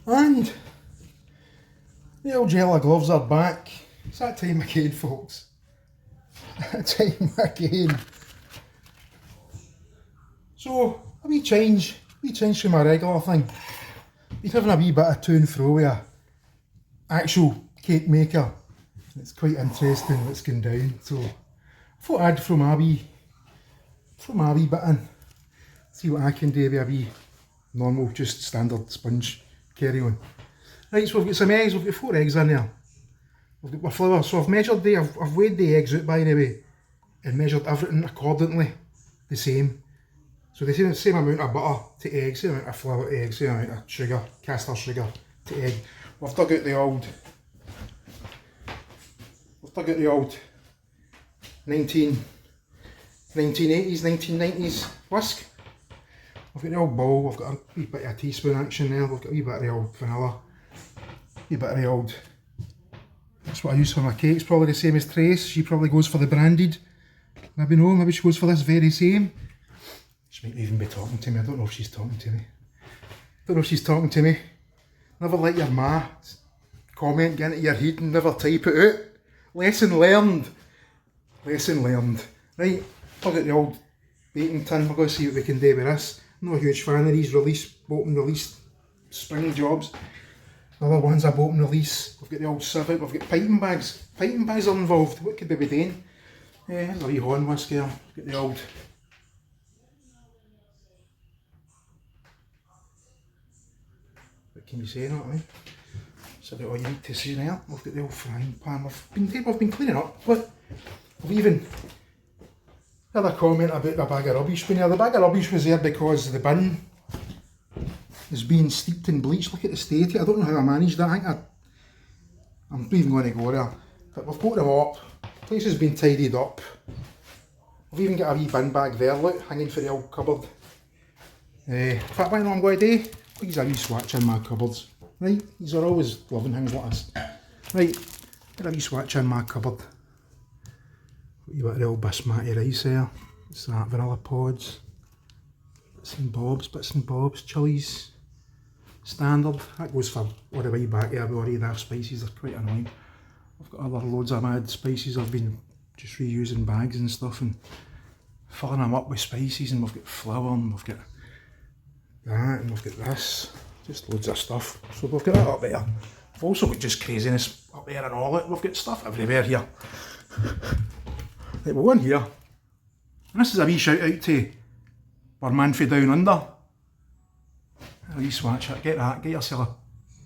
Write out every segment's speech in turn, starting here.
And the old yellow gloves are back. It's that time again, folks. That time again. So, a wee change from my regular thing. Been having a wee bit of to and fro with a actual cake maker. It's quite interesting what's going down. So, I thought I'd throw my wee bit in. See what I can do with a wee normal, just standard sponge carry on. Right, so we've got some eggs, we've got 4 eggs in there. We've got my flour, so I've measured I've weighed the eggs out by the way, and measured everything accordingly the same. So the same amount of butter to egg, same amount of flour to egg, same amount of sugar, caster sugar to egg. We've dug out the old 1980s, 1990s whisk. I've got the old bowl, I've got a wee bit of a teaspoon action there, I've got a wee bit of the old vanilla, a wee bit of the old, that's what I use for my cakes, probably the same as Trace. She probably goes for the branded, maybe she goes for this very same. She might even be talking to me, I don't know if she's talking to me. Never let your ma comment get into your head and never type it out. Lesson learned. Right, plug out the old baking tin, we're going to see what we can do with this. I'm not a huge fan of these bought and release spring jobs. The other ones I bought and release. We've got the old civet, we've got piping bags. Piping bags are involved. What could we be doing? There's a wee horn whisk here. We've got the old. What can you say that, eh? So all you need to see there. We've got the old frying pan. We've been cleaning up, but we've even had a comment about the bag of rubbish being there. The bag of rubbish was there because the bin is being steeped in bleach. Look at the state of it. I don't know how I managed that. I'm not even going to go there. But we've put them up. The place has been tidied up. We've even got a wee bin bag there, look, hanging for the old cupboard. In fact, what I'm going to do, these are a wee swatch in my cupboards. Right, these are always loving things like this. Right, got a wee swatch in my cupboard. Got you got the old basmati rice there. What's that? Vanilla pods. Bits and bobs, chilies. Standard. That goes for all the way back here. We already have spices, they're quite annoying. I've got other loads of mad spices. I've been just reusing bags and stuff and filling them up with spices, and we've got flour and we've got that and we've got this. Just loads of stuff. So we've got that up there. We've also got just craziness up there and all it. We've got stuff everywhere here. Right, we'll go in here. And this is a wee shout out to our man from down under. A wee swatch it. Get that. Get yourself a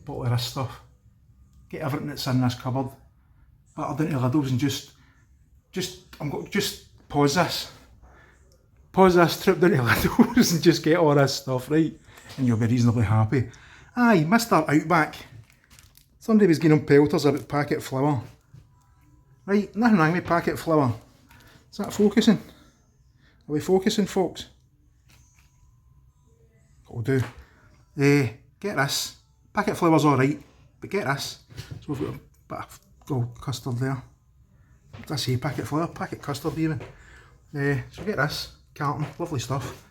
bottle of this stuff. Get everything that's in this cupboard. Batter down to liddles and just pause this. Pause this, trip down to liddles and just get all this stuff, right? And you'll be reasonably happy. Aye, Mr. Outback. Somebody was getting on pelters about packet flour. Right, nothing wrong with packet flour. Is that focusing? Are we focusing, folks? What'll do. Get this. Packet flour's alright, but get this. So we've got a bit of gold custard there. What did I say? Packet flour? Packet custard even. So get this. Carton. Lovely stuff.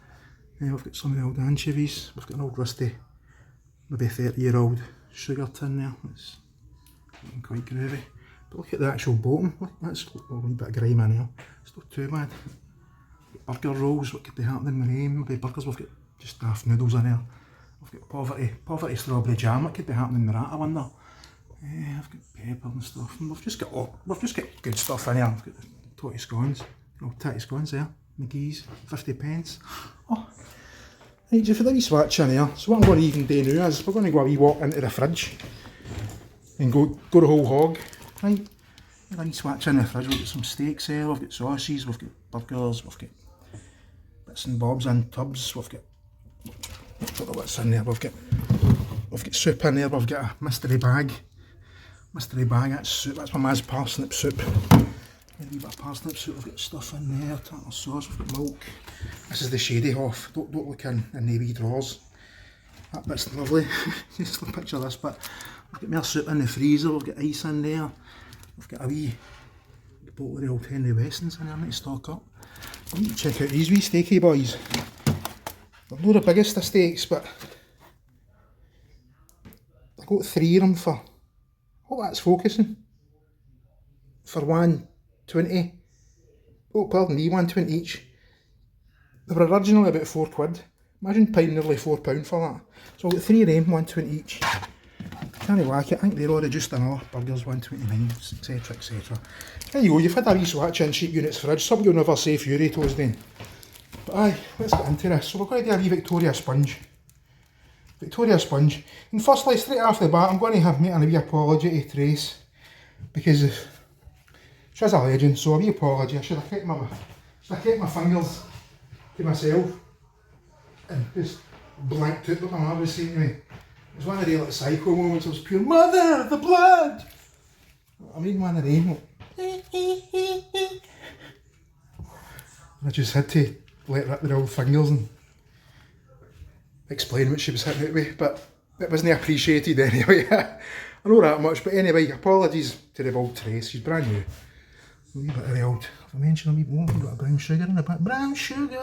We've got some of the old anchovies. We've got an old rusty, maybe 30-year-old sugar tin there. It's looking quite groovy. But look at the actual bottom. Look, that's a wee bit of grime in there. It's not too bad. Burger rolls, what could be happening with them? Maybe burgers, we've got just daft noodles in there. We've got poverty strawberry jam, what could be happening with that, I wonder? I've got pepper and stuff. And we've just got good stuff in here. We've got the totty scones. Old tatty scones there. McGee's, 50p. Oh, right, just for the wee swatch in here. So what I'm going to even do now is we're going to go a wee walk into the fridge and go the whole hog. Right, a wee swatch in the fridge. We've got some steaks there, we've got sausages, we've got burgers, we've got bits and bobs and tubs. We've got, I don't know what's in there. We've got soup in there. We've got a mystery bag. That's soup. That's my ma's parsnip soup. A wee bit of parsnip soup, we've got stuff in there, tartar sauce, we've got milk. This is the shady half, don't look in the wee drawers. That bit's lovely, just picture this bit. We've got more soup in the freezer, we've got ice in there. We've got a wee bottle of the old Henry Westons in there, I need to stock up. I need to check out these wee steaky boys. They're not the biggest of steaks, but got 3 of them for, oh that's focusing, for 120. Oh pardon me, 120 each. They were originally about £4. Imagine paying nearly £4 for that. So I've got 3 of them, 120 each. Can't whack it, I think they're all reduced another, burgers 129, etc, etc. There you go, you've had a wee swatch in Cheap Units fridge, something you'll never say Fury Toes then. But aye, let's get into this. So we're going to do a wee Victoria sponge. Victoria sponge. And firstly, straight off the bat, I'm going to have made a wee apology to Trace. Because she's a legend, so a wee apology. I should have kept my fingers to myself. And just blanked out what my mum was saying to me. It was one of the like psycho moments. It was pure, mother, the blood! I mean, one of them. I just had to let rip the old fingers and explain what she was hitting at me, but it wasn't appreciated anyway. I know that much, but anyway, apologies to the old Trace, she's brand new. A wee bit of the old, if I mention a wee bit, we've got a brown sugar in a bit. Brown sugar,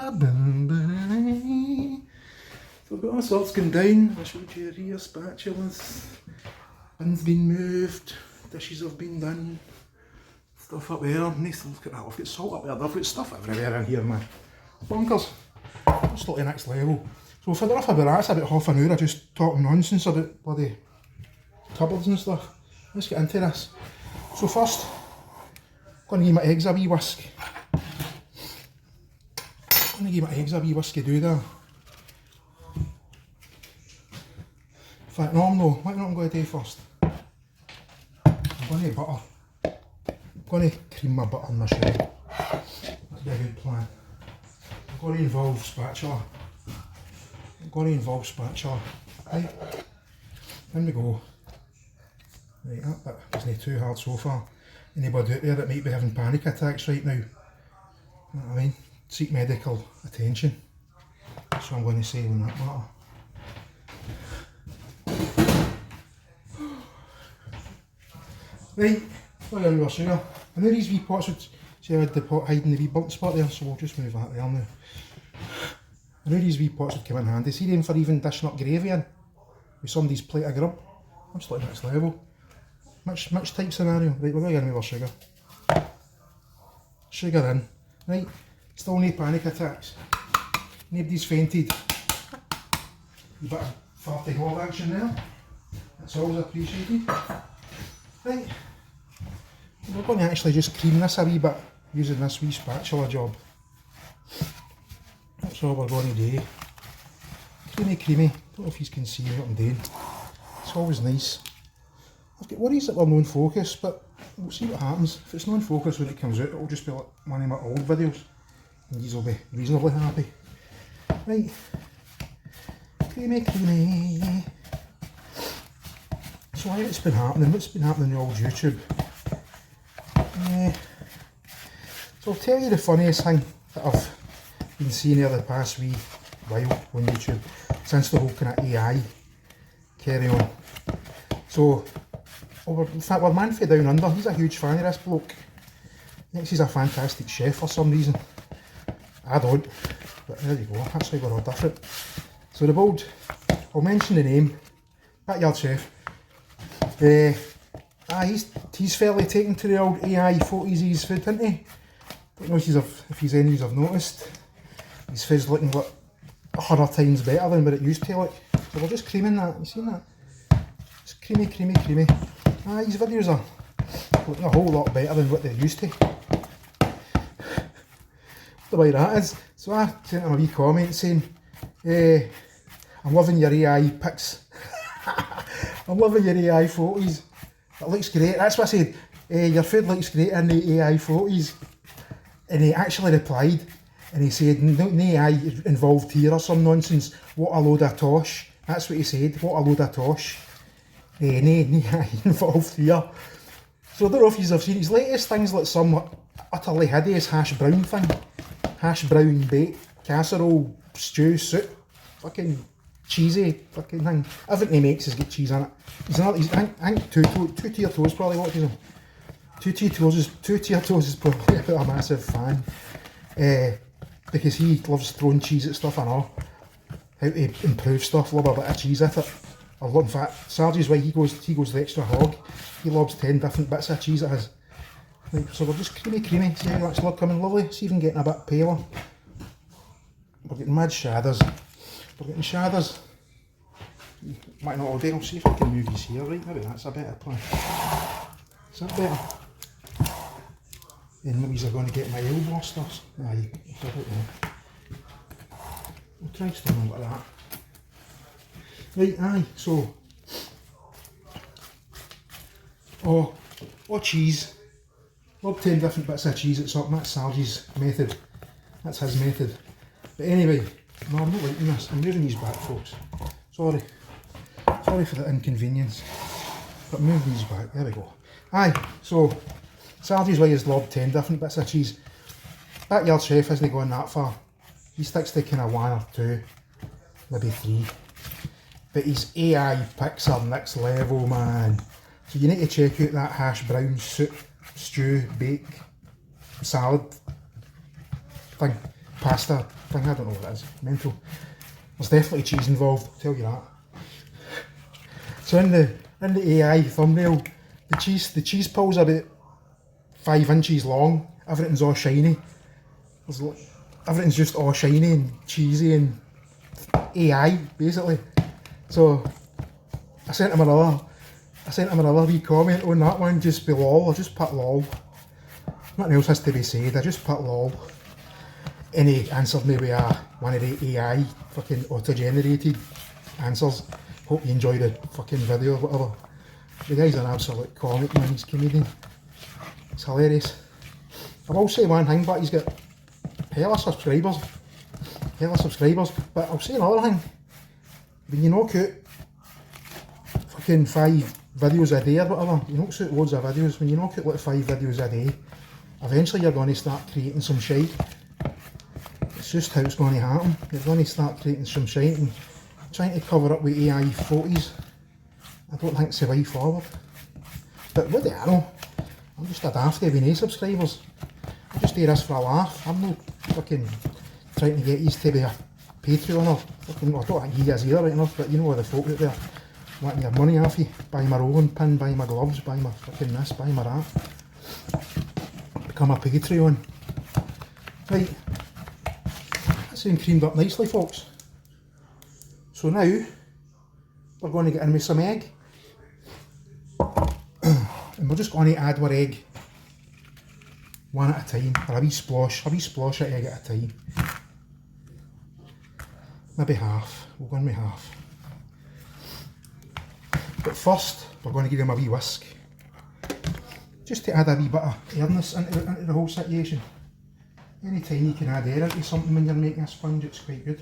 so I've got all sorts going down. I showed you rear spatulas, bins been moved, dishes have been done, stuff up there. Nice, look at that, I've got salt up there, I've got stuff everywhere in here, man. Bonkers. Just like the next level. So for the rough about that, it's about half an hour of just talking nonsense about bloody cupboards and stuff. Let's get into this. So first, I'm going to give my eggs a wee whisk. I'm going to give my eggs a wee whisky do there. In fact, no, what I'm going to do first? I'm going to butter. I'm going to cream my butter in my shell. That'd be a good plan. I'm going to involve spatula. Right, in we go. Right, that bit isn't too hard so far. Anybody out there that might be having panic attacks right now, you know what I mean? Seek medical attention. That's what I'm going to say on that matter. Right, look at our sugar. I know these wee pots would see I had the pot hiding the wee burnt spot there, so we'll just move that there now. I know these wee pots would come in handy. See them for even dishing up gravy in with somebody's plate of grub. I'm just like next level. Much type scenario. Right, we're going to get in with our sugar. Sugar in. Right, still no panic attacks. Nobody's fainted. A bit of farty hog action there. That's always appreciated. Right, we're going to actually just cream this a wee bit using this wee spatula job. That's all we're going to do. Creamy. Don't know if you can see what I'm doing. It's always nice. I've got worries that we're non-focus, but we'll see what happens. If it's non-focus when it comes out, it'll just be like one of my old videos. And these will be reasonably happy. Right. Creamy. So what's been happening? What's been happening on the old YouTube? So I'll tell you the funniest thing that I've been seeing here the past wee while on YouTube, since the whole kind of AI carry on. So, in fact, our man from Down Under, he's a huge fan of this bloke. He thinks he's a fantastic chef for some reason. I don't, but there you go, that's why we're all different. So the bold, I'll mention the name, Backyard Chef. He's fairly taken to the old AI photos of his food, isn't he? Don't know if he's any of you have noticed. His food's looking like 100 times better than what it used to look. So we're just creaming that, you seen that? It's creamy. His videos are looking a whole lot better than what they used to. The way that is. So I sent him a wee comment saying, I'm loving your AI pics. I'm loving your AI photos. It looks great. That's what I said. Your food looks great in the AI photos. And he actually replied and he said, no AI involved here or some nonsense. What a load of tosh. That's what he said. What a load of tosh. No AI involved here. So I don't know if you've seen his latest things, like some utterly hideous hash brown thing. Hash brown bake, casserole, stew, soup. Fucking cheesy fucking thing. Everything he makes has got cheese in it. I think two-tier toast probably what is him. Two-tier toast is probably a massive fan. Because he loves throwing cheese at stuff and all. How to improve stuff, love a bit of cheese at it. I love, in fact, Sarge's way, he goes the extra hog. He loves 10 different bits of cheese it has. Right, so we're just creamy. See how that's coming lovely? It's even getting a bit paler. We're getting mad shadders. We're getting shadders. Might not all day. I'll see if I can move these here, right? Maybe that's a better plan. Is that better? Then maybe I'm going to get my elbow blasters. Aye, I don't know. We'll try something like that. Right, aye, so. Oh cheese. Love 10 different bits of cheese at something. That's Sarge's method. That's his method. But anyway, no, I'm not liking this. I'm moving these back, folks. Sorry. Sorry for the inconvenience. But move these back. There we go. Aye, so Sarge's way is love 10 different bits of cheese. Backyard Chef isn't going that far. He sticks to kind of 1 or 2, maybe 3. But his AI picks are next level, man. So you need to check out that hash brown soup, stew, bake, salad thing, pasta thing, I don't know what it is, mental. There's definitely cheese involved, I'll tell you that. So in the AI thumbnail, the cheese pulls about 5 inches long, everything's all shiny. Everything's just all shiny and cheesy and AI, basically. So I sent him another wee comment on that one, just be lol. I just put lol. Nothing else has to be said, I just put lol. And he answered me with one of the AI fucking auto-generated answers. Hope you enjoy the fucking video or whatever. The guy's an absolute comic, man, he's comedian. It's hilarious. I will say one thing, but he's got hella subscribers. But I'll say another thing. When you knock out fucking 5 videos a day or whatever, you knock out loads of videos, when you knock out like 5 videos a day, eventually you're going to start creating some shite. It's just how it's going to happen. You're going to start creating some shite and trying to cover up with AI photos. I don't think it's the way forward. But what do I know? I'm just a dafty with no subscribers. I just do this for a laugh. I'm not fucking trying to get you to be a Patreon or fucking, I don't think he is either right enough, but you know the folk out there wanting your money off you. Buy my rolling pin, buy my gloves, buy my fucking this, buy my that. Become a Patreon. Right. That's been creamed up nicely, folks. So now, we're going to get in with some egg. And we're just going to add our egg one at a time, or a wee splosh of egg at a time. Maybe half, we'll go in with half. But first, we're going to give them a wee whisk. Just to add a wee bit of airness into the whole situation. Anytime you can add air into something when you're making a sponge, it's quite good.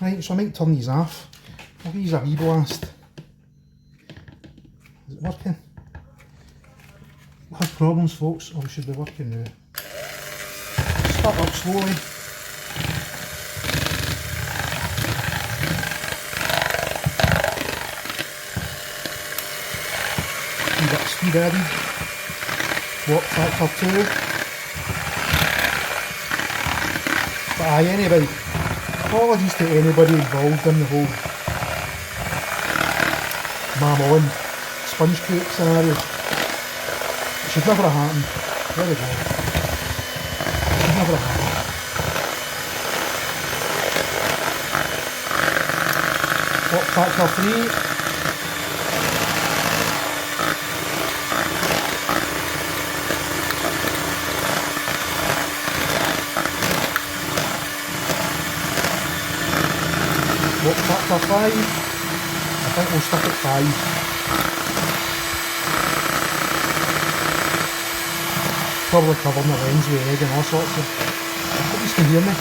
Right, so I might turn these off. I'll use a wee blast. Is it working? We'll have problems, folks, or we should be working now. Start up slowly. We've got speed added. What factor 2. But aye, anyway, apologies to anybody involved in the whole Mammon sponge cake scenario. It should never have happened. There we go. It should never have happened. What factor 3? What factor 5? I think we'll stick at 5. Probably covering the lens with egg and all sorts of. Hope you can hear me.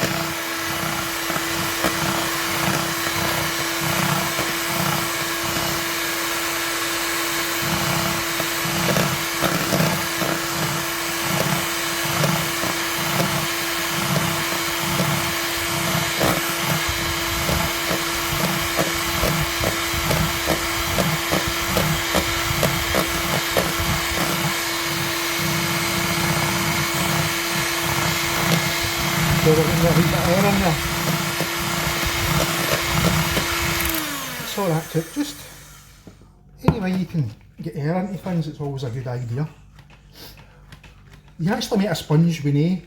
So we're getting a wee bit of air in there. that's all that took. Just any way you can get air into things, it's always a good idea. You can actually make a sponge with no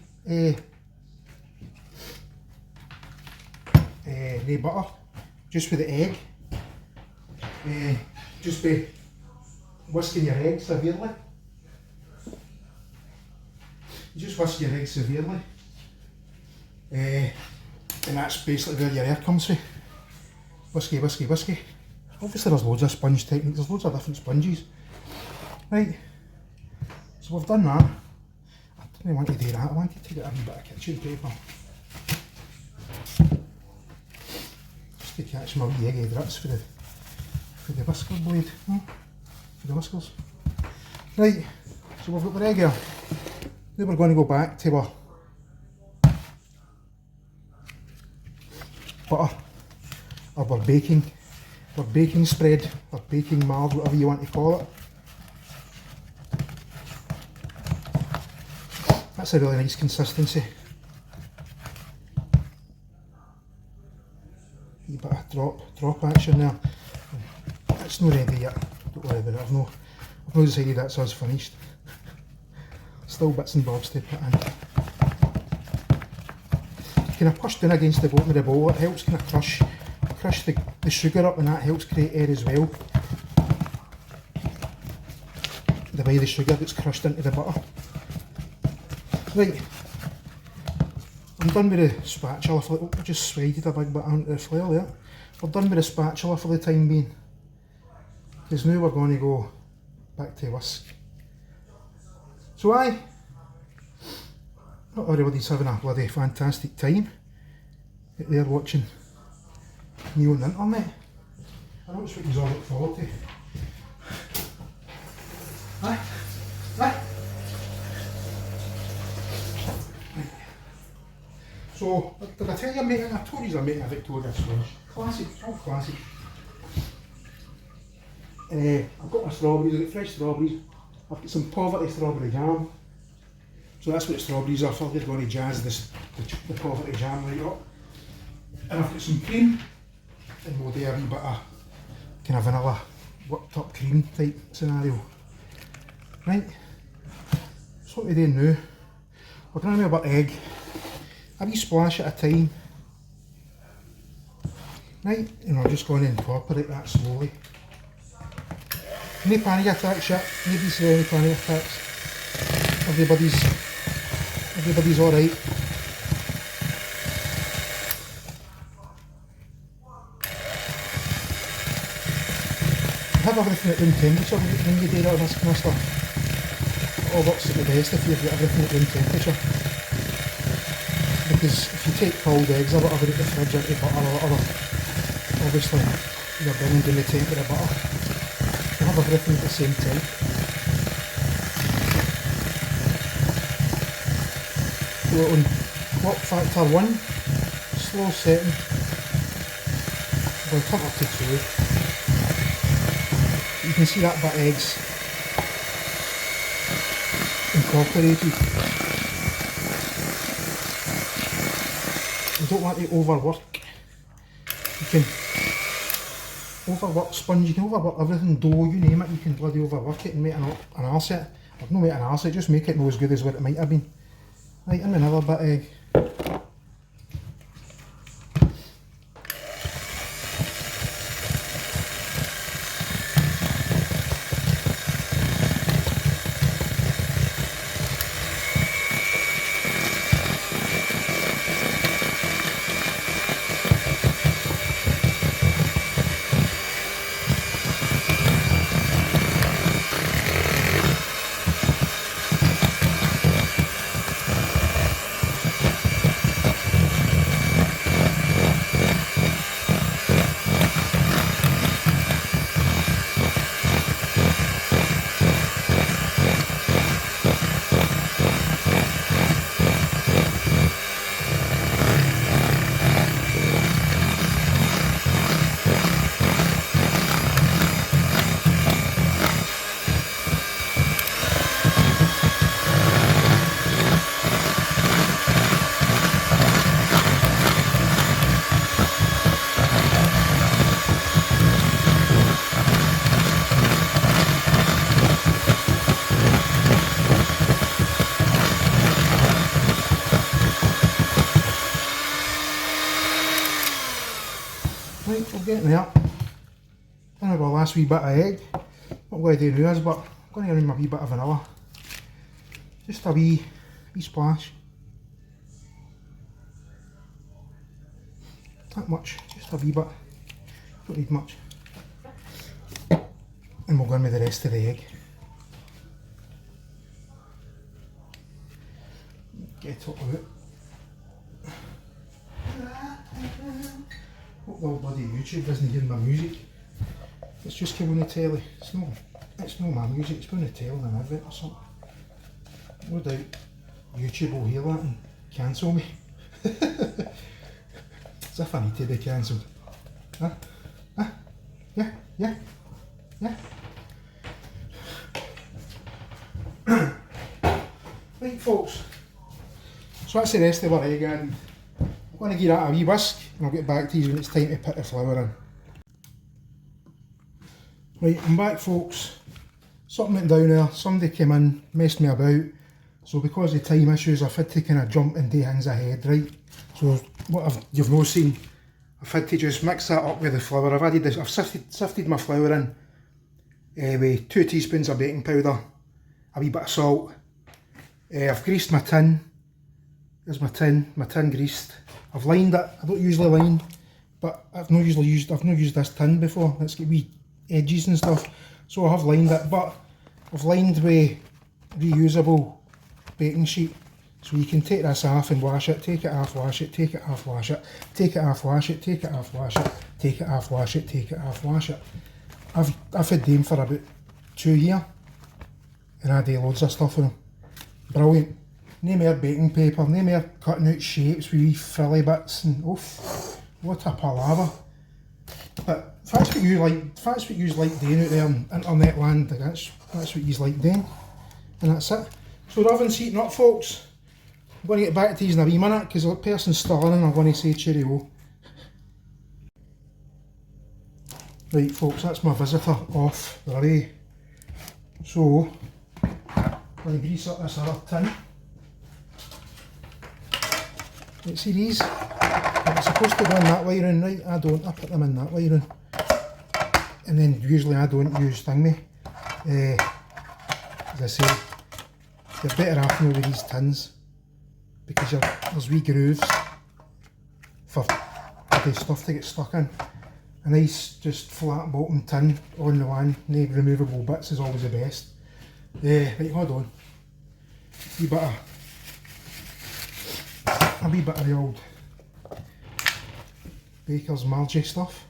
butter, just with the egg. Just by whisking your egg severely. You just whisk your egg severely. And that's basically where your air comes from. Whisky, whisky, whisky. Obviously there's loads of sponge techniques, there's loads of different sponges. Right, so we've done that. I didn't want to do that, I wanted to get a wee bit of kitchen paper. Just to catch my wee eggy drips for the whisker blade, for the whiskers. Right, so we've got the egg here. Now we're going to go back to our butter, or our baking spread, or baking mould, whatever you want to call it. That's a really nice consistency. A bit of drop action there. It's not ready yet, don't worry about it, I've not decided that's us finished. Still bits and bobs to put in. Kind of push down against the bottom of the bowl, it helps kind of crush the sugar up, and that helps create air as well. The way the sugar gets crushed into the butter. Right, I'm done with the spatula for the, I just swided a big bit onto the flare there. We're done with the spatula for the time being. Because now we're going to go back to whisk. So not everybody's having a bloody fantastic time out there watching me on the internet. I know it's what you all look forward to. Aye? Aye? So, did I tell you I told you I'm making a Victoria sponge. Classic, all classic. I've got my strawberries, I've got fresh strawberries. I've got some poverty strawberry jam. So that's what the strawberries are for. They're going to jazz the poverty jam right up. And I've got some cream. And we'll do a wee bit of kind of vanilla worked up cream type scenario. Right, so what we're doing now, we're going to have a bit of egg, a wee splash at a time. Right, and we're just going to incorporate that slowly. No panic attacks yet, nobody's there any panic attacks. Everybody's alright. Have everything at room temperature when you do all this kind of stuff. It all works at the best if you've got everything at room temperature. Because if you take cold eggs or whatever out the fridge into butter or whatever, obviously you're bringing down the temp of the butter. You have everything at the same time. We're on clock factor 1, slow setting. We'll turn up to 2. You can see that bit of eggs incorporated. You don't want to overwork. You can overwork sponge, you can overwork everything, dough, you name it, you can bloody overwork it and make an arse of it. I've not made an arse of it, just make it not as good as what it might have been. Right, and another bit of egg. Right, we're getting there. And I've got a last wee bit of egg. What I'm going to do now is, but I'm going to add in my wee bit of vanilla. Just a wee splash. Not much, just a wee bit. Don't need much. And we'll go in with the rest of the egg. Get it all out. Hope the old bloody YouTube doesn't hear my music. It's just came on the telly. It's not my music, it's on the telly and I've it or something. No doubt YouTube will hear that and cancel me. As if I need to be cancelled. Huh? Huh? Yeah? Yeah? Yeah? Right folks, so that's the rest of our egg and I'm going to give that a wee whisk and I'll get back to you when it's time to put the flour in. Right, I'm back folks. Something went down there, somebody came in, messed me about, so because of time issues I've had to kind of jump and do things ahead, right? So what you've not seen, I've had to just mix that up with the flour. I've sifted my flour in with 2 teaspoons of baking powder, a wee bit of salt. I've greased my tin. There's my tin greased. I've lined it. I don't usually line, but I've not used this tin before. It's got wee edges and stuff, so I have lined it. But I've lined with reusable baking sheet, so you can take this off and wash it. Take it off, wash it. Take it off, wash it. Take it off, wash it. Take it off, wash it. Take it off, wash it. Take it off, wash it. I've had them for about 2 years, and I do loads of stuff with them. Brilliant. No more baking paper, no more cutting out shapes with wee frilly bits and oof, what a palaver. But if that's what you like doing out there in internet land, that's what you like doing. And that's it. So the oven's heating up folks. I'm going to get back to these in a wee minute because the person's still in and I'm going to say cheerio. Right folks, that's my visitor off the array. So, I'm going to grease up this other tin. Right, see these? They're supposed to go in that way round, right? I don't, I put them in that way round. And then usually I don't use thingy. As I say, you're better off now with these tins because there's wee grooves for the stuff to get stuck in. A nice just flat bottom tin on the one, no removable bits is always the best. Right, hold on. A wee bit of the old Baker's Margie stuff.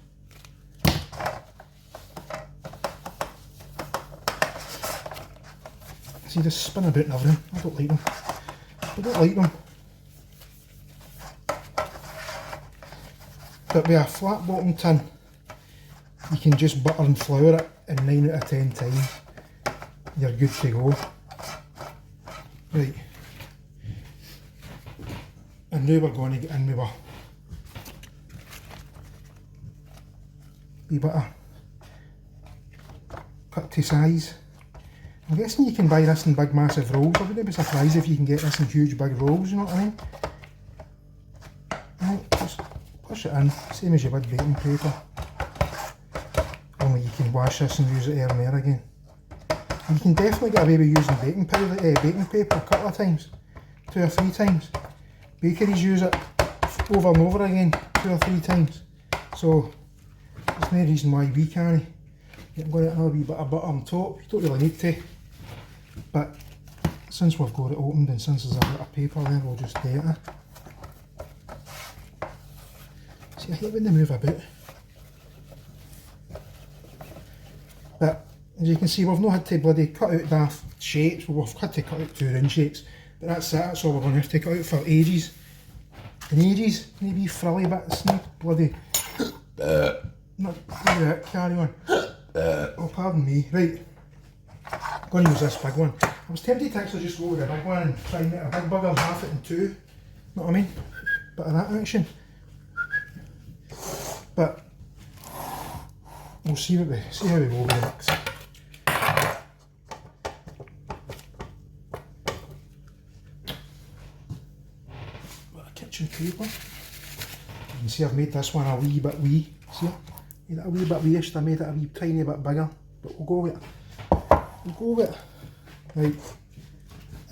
See, they spin about and everything. I don't like them. I don't like them. But with a flat bottom tin, you can just butter and flour it in 9 out of 10 times. You're good to go. Right. And now we're going to get in with a wee bit of cut to size. I'm guessing you can buy this in big massive rolls. I wouldn't be surprised if you can get this in huge big rolls, you know what I mean? Right, just push it in, same as you would baking paper. Only you can wash this and use it here and there again. You can definitely get away with using baking paper a couple of times, 2 or 3 times. Bakeries use it over and over again, 2 or 3 times. So there's no reason why we can't. I'm going to add a wee bit of butter on top. You don't really need to, but since we've got it opened and since there's a bit of paper there, we'll just do it. See, I hate when they move about. But as you can see, we've not had to bloody cut out daft shapes, we've had to cut out 2 round shapes. But that's it, that's all we're going to have to cut out for ages. And ages, maybe frilly bits, no bloody... Not do that, carry on. Oh, pardon me. Right, I'm going to use this big one. I was tempted to actually just go with the big one and try and make a big bugger, half it in 2. Know what I mean? Bit of that action. But we'll see how we go with the mix. Bit of kitchen paper. You can see I've made this one a wee bit wee, See it? Made it a wee bit waste, I made it a wee tiny bit bigger, but we'll go with it. We'll go with it. Right,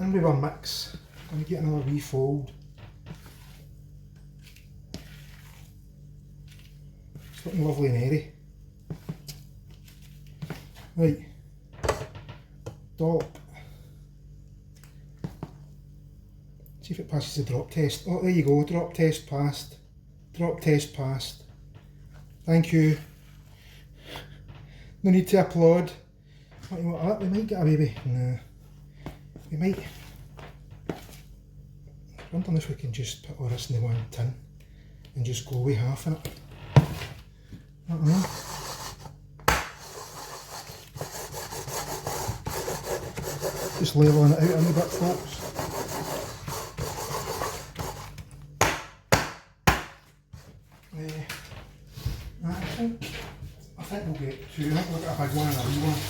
in with our mix. I'm going to get another wee fold. It's looking lovely and airy. Right, dollop. See if it passes the drop test. Oh, there you go, drop test passed. Drop test passed. Thank you. No need to applaud. What do you want that? We might get a baby. No. We might. I wonder if we can just put all this in the one tin and just go with half in it. I don't know. Just leveling it out a wee bit, folks. I think we'll get two. I think we'll get a big one and a wee one.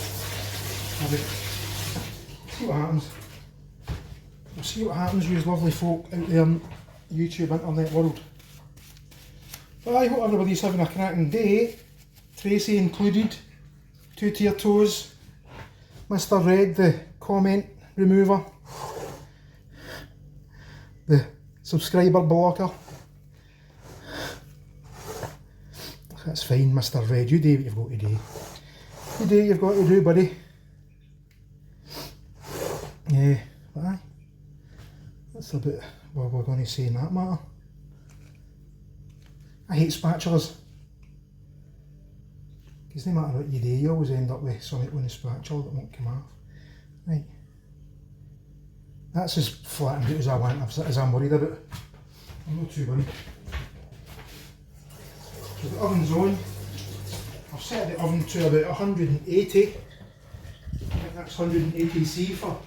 See what happens. We'll see what happens, you lovely folk out there in YouTube internet world. But I hope everybody's having a cracking day. Tracy included. Two-tier toes. Mr. Red, the comment remover. The subscriber blocker. That's fine, Mr. Red. You do what you've got to do. You do what you've got to do, buddy. Yeah, but aye. That's about what we're going to say in that matter. I hate spatulas. Because no matter what you do, you always end up with something on the spatula that won't come off. Right. That's as flattened out as I want, as I'm worried about. I'm not too worried. So the oven's on. I've set the oven to about 180. I think that's 180C for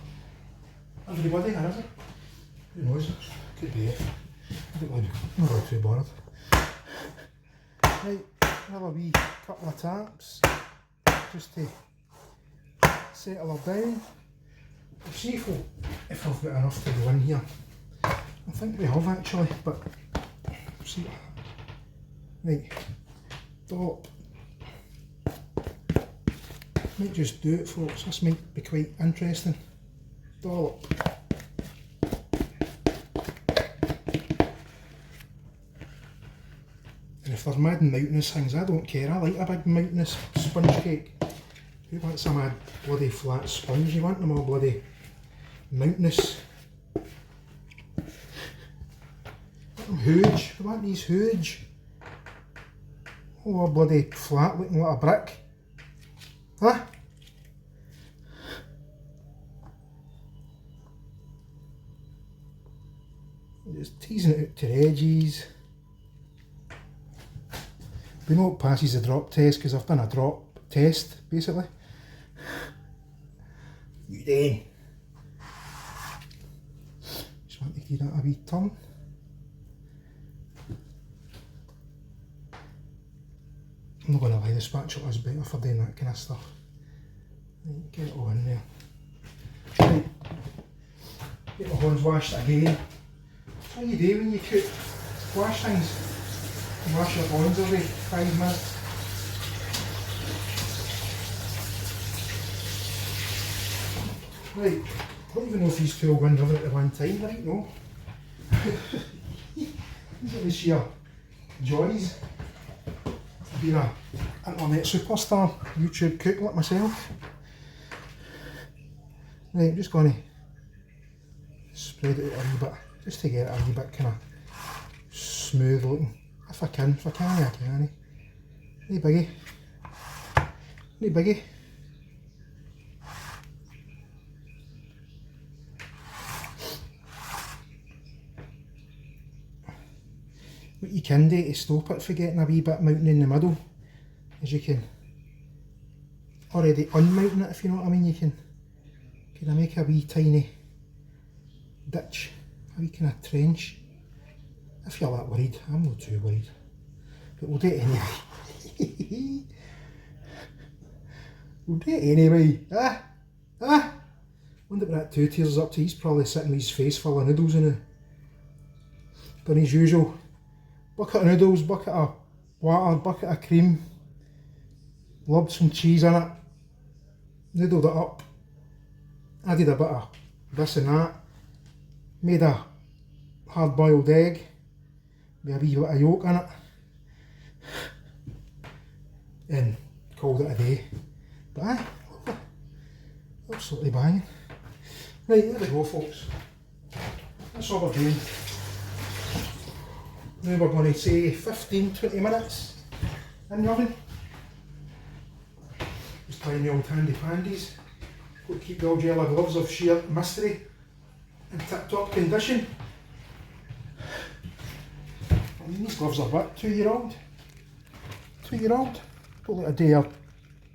everybody, is it? Who knows? Could be it. I don't really, I'm not really too bothered. Right, another wee couple of taps just to settle her down. We'll see if we've got enough to go in here. I think we have actually, but we'll see. Right, dollop. Might just do it, folks. This might be quite interesting. Dollop. And if they're mad and mountainous things, I don't care. I like a big mountainous sponge cake. Who wants a mad bloody flat sponge? You want them all bloody mountainous. Want them huge. I want these huge. Oh, bloody flat looking like a brick. Huh? Just teasing it out to the edges. We know it passes the drop test because I've done a drop test basically. You then. Just want to give that a wee turn. I'm not going to lie, the spatula is better for doing that kind of stuff. Right, get it all in there. Right, get my hands washed again. That's what you do when you cook. Wash things. You wash your hands every 5 minutes. Right, I don't even know if these two will win over at the one time, I don't know. These are the sheer joys. Being an internet superstar, YouTube cook like myself. Right, I'm just going to spread it out a wee bit, just to get it a wee bit kind of smooth looking. If I can, I can. No biggie. No biggie. What you can do to stop it from getting a wee bit mountain in the middle is you can already unmountain it, if you know what I mean. You can kind of make a wee tiny ditch, a wee kind of trench. If you're that worried, I'm not too worried. But we'll do it anyway. We'll do it anyway. Wonder what that two tiers is up to. He's probably sitting with his face full of noodles in it. Done his usual bucket of noodles, bucket of water, bucket of cream, lobbed some cheese in it, noodled it up, added a bit of this and that, made a hard boiled egg with a wee bit of yolk in it, and called it a day. But aye, absolutely banging. Right, there we go folks, that's all we're doing. Now we're going to say 15-20 minutes in the oven. Just playing the old handy pandies. Got to keep the old yellow gloves of sheer mystery in tip-top condition. I mean, these gloves are what, 2-year-old? 2-year-old? Don't let a day or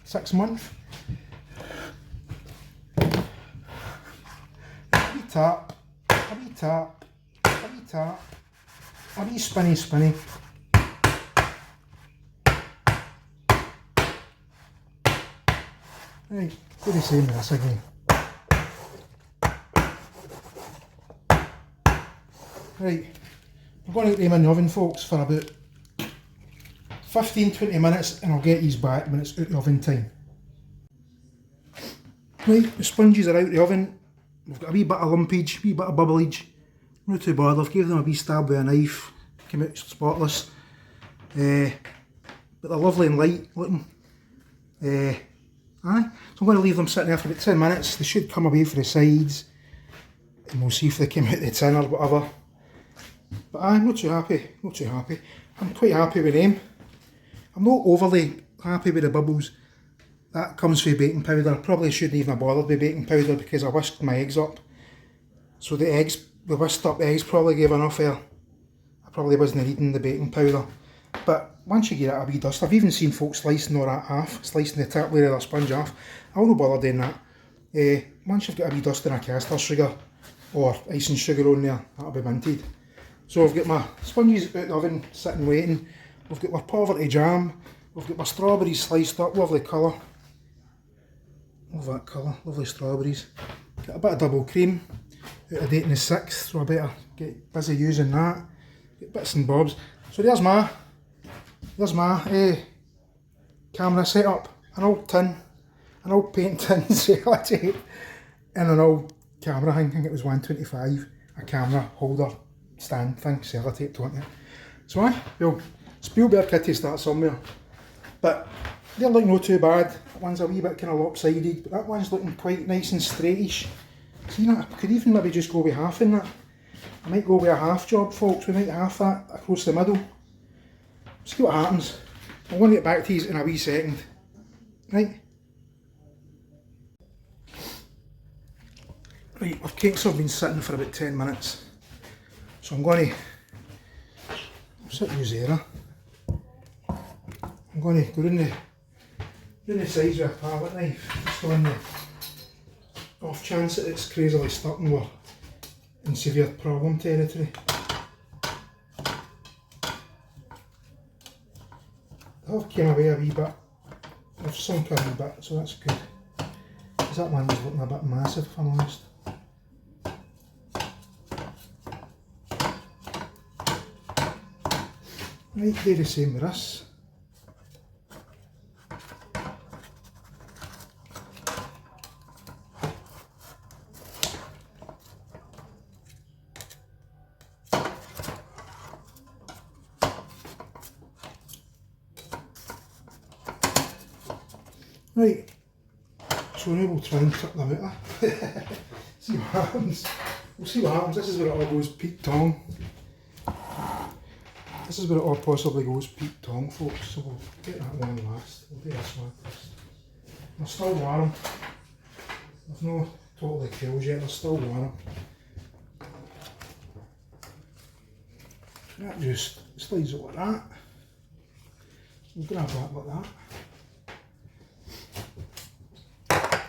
6 months. A wee tap, a wee tap, a wee tap, a wee spinny spinny. Right, do the same with this again. Right, I'm going to get them in the oven folks for about 15-20 minutes and I'll get these back when it's out the oven time. Right, the sponges are out the oven. We've got a wee bit of lumpage, a wee bit of bubbleage. Not too bad, I've given them a wee stab with a knife, came out spotless. But they're lovely and light looking. Aye, so I'm going to leave them sitting there for about 10 minutes. They should come away for the sides and we'll see if they came out the tin or whatever. But I'm not too happy, not too happy. I'm quite happy with them. I'm not overly happy with the bubbles. That comes from baking powder. I probably shouldn't even have bothered with baking powder because I whisked my eggs up. So the whisked up eggs probably gave enough air. I probably wasn't needing the baking powder. But once you get it a wee dust, I've even seen folks slicing all that half, slicing the tip layer of their sponge off. I won't bother doing that. Once you've got a wee dust in a caster sugar or icing sugar on there, that'll be minted. So I've got my sponges out the oven sitting waiting. We've got my poverty jam. We've got my strawberries sliced up, lovely colour. Love that colour, lovely strawberries. Got a bit of double cream, out of date in the 6th, so I better get busy using that. Get bits and bobs. So there's my camera setup. An old tin, an old paint tin sellotape, and an old camera thing. I think it was 125, a camera holder stand thing, sellotape to it. So well, Spielberg kitty start somewhere. But they're looking not too bad. That one's a wee bit kind of lopsided, but that one's looking quite nice and straightish. See that? I could even maybe just go with half in that. I might go with a half job folks, we might half that across the middle. See what happens. I'm going to get back to these in a wee second. Right. Right, our cakes have been sitting for about 10 minutes. So I'm going to sit use there. I'm going to go round the sides with a palette knife, just on the off chance that it's crazily stuck and we're in severe problem territory. They have came away a wee bit, they've sunk a wee bit, so that's good. Because that one was looking a bit massive if I'm honest. Right, do the same with this. Right, so now we'll try and tip them out there. See what happens. We'll see what happens. This is where it all goes Pete Tong. This is where it all possibly goes Pete Tong, folks. So we'll get that one last. We'll do this one first. They're still warm. They've not totally killed yet, they're still warm. That just slides it like that. We'll grab that like that.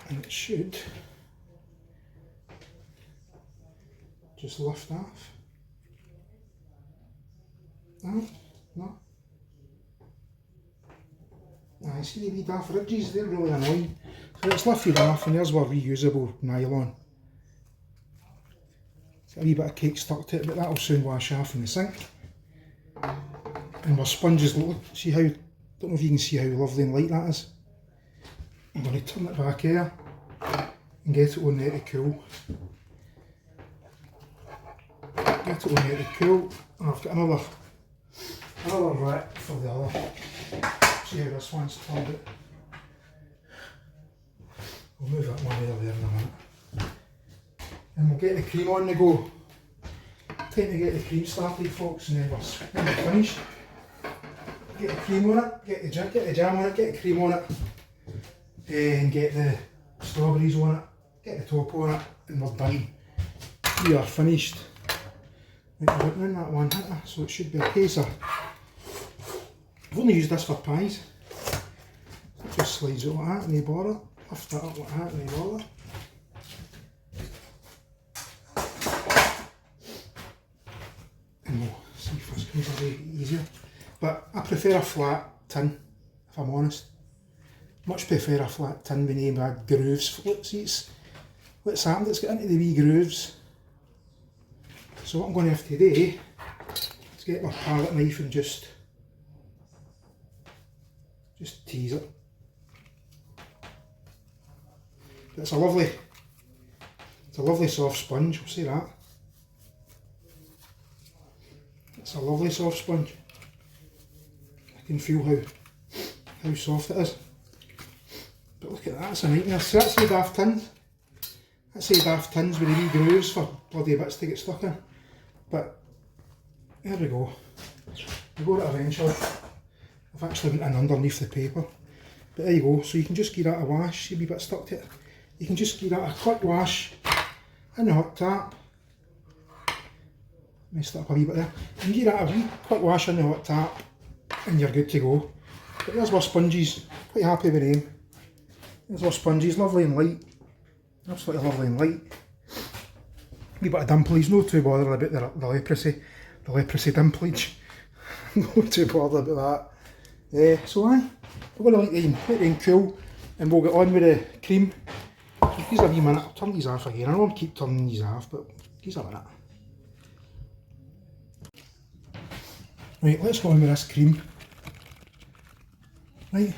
And it should just lift off. No, no. I see the wee daft ridges, they're really annoying. So it's lifted off and there's our reusable nylon. It's got a wee bit of cake stuck to it, but that'll soon wash off in the sink. And my sponges, see how, don't know if you can see how lovely and light that is. I'm going to turn it back here and get it on there to cool. Get it on there to cool, and I've got another rack for the other. See how this one's turned out. We'll move that one there in a minute. And we'll get the cream on the go. Time to get the cream started, folks, and then we're finished. Get the cream on it, get the jam on it, get the cream on it, and get the strawberries on it, get the top on it, and we're done. We are finished. Right, we're putting in that one, so it should be a case of... I've only used this for pies. It just slides out like that, and they bother. Lift that up like that, and they bother. And we'll see if this comes a bit easier. But I prefer a flat tin, if I'm honest. Much prefer a flat tin with no bad grooves. Look, see, what's happened, it's got into the wee grooves. So what I'm going to have to do is get my palette knife and just tease it. But it's a lovely soft sponge, we'll say that. It's a lovely soft sponge. I can feel how soft it is. But look at that, it's a nightmare. So that's the daft tins. That's the daft tins with the wee grooves for bloody bits to get stuck in. But there we go. We got it eventually. I've actually went in underneath the paper. But there you go, so you can just give that a wash, see a wee bit stuck to it. You can just give that a quick wash in the hot tap. Messed it up a wee bit there. You can give that a wee quick wash in the hot tap and you're good to go. But there's our sponges, quite happy with them. There's our sponges, lovely and light. Absolutely lovely and light. Wee bit of dimplage, no too bothered about the leprosy dimplage. No too bothered about that. So aye, we're going to let them cool and we'll get on with the cream. So give us a wee minute, I'll turn these off again. I don't want to keep turning these off, but give us a minute. Right, let's go on with this cream. Right,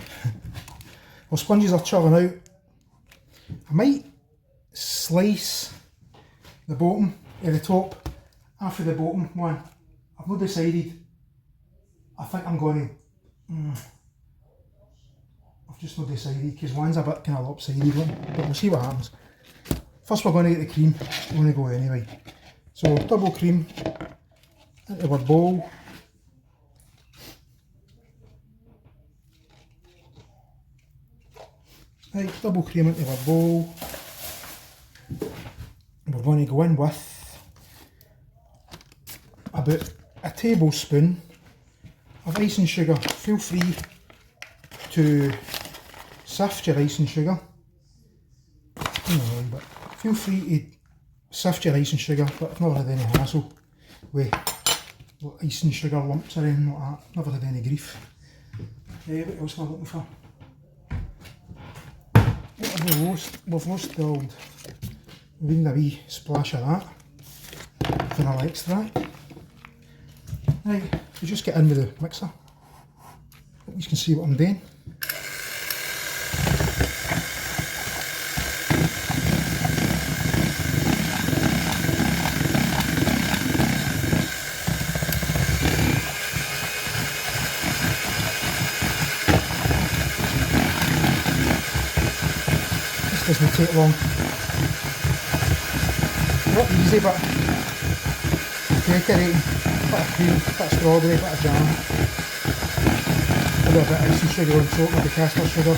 well, sponges are chilling out. I might slice the bottom, the top, after the bottom one. I've not decided. I think I'm going to. I've just not decided because one's a bit kind of lopsided, but we'll see what happens. First, we're going to get the cream. We're going to go anyway. So, double cream into our bowl. Right, double cream into our bowl. We're going to go in with about a tablespoon of icing sugar. Feel free to sift your icing sugar. But feel free to sift your icing sugar, but I've never had any hassle with icing sugar lumps or anything like that. Never had any grief. What else am I looking for? We've roasted the old, we need a wee splash of that, vanilla extract. Right, so just get in with the mixer. Hope you can see what I'm doing. Doesn't take long. Not easy, but decorating. Bit of cream, bit of strawberry, bit of jam. A little bit of icing sugar on top with the caster sugar.